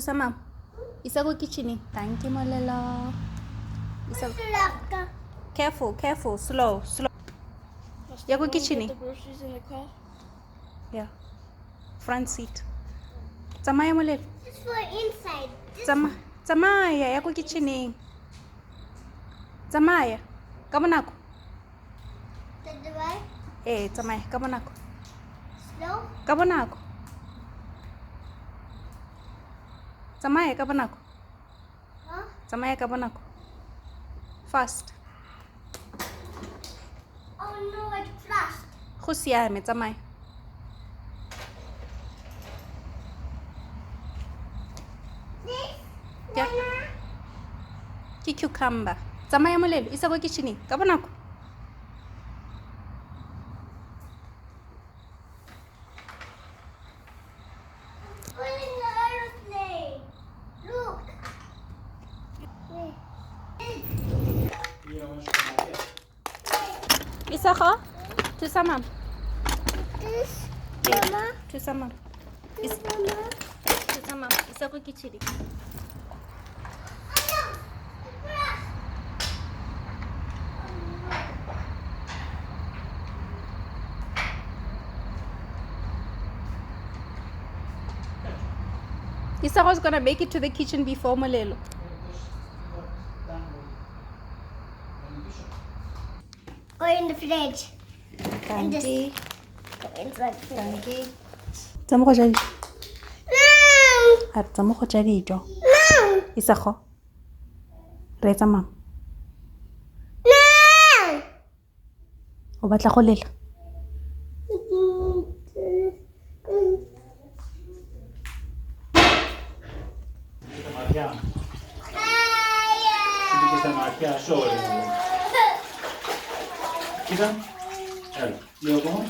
Tusama. Isa ko kitchen. Thank you, Malala. Isa. Careful, careful, slow, slow. Ya ko kitchen. Get the groceries in the car. Yeah. Front seat. Tsamaya Malala. This for inside. Tsamaya ya ko kitchen. Tsamaya. Ka bonako. The way. Tsamaya ka bonako. Slow. Ka bonako. Tsamaya ka bonako. Huh? Tsamaya ka bonako. Fast. Oh no, it flashed. Go siame, tsamaya. This. Yeah. Ke cucumber. Tsamaya Molelo, isa ko kitchen ka bonako. Pulling the aeroplane. Look. Isa ko? Tusama. This. Mama. Tusama. Mama. Tusama. Isa ko kitchen. Oh no. It flashed. Isa was gonna make it to the kitchen before Molelo. Go in the fridge. Thank you. Go inside the fridge. Thank you. Tsamo go ja dijo. No. A tsamo go ja dijo. No. Isa go. Re tsamaya. No. O batla go lela. Quindi questa macchia scioglie. Kita? Io come?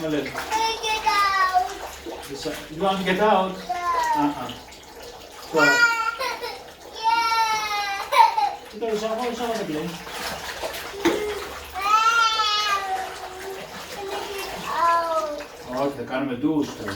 Malin. Get out. You want to get out? So, Yeah. kita usama lagi. Out. Oh, da kann man duschen.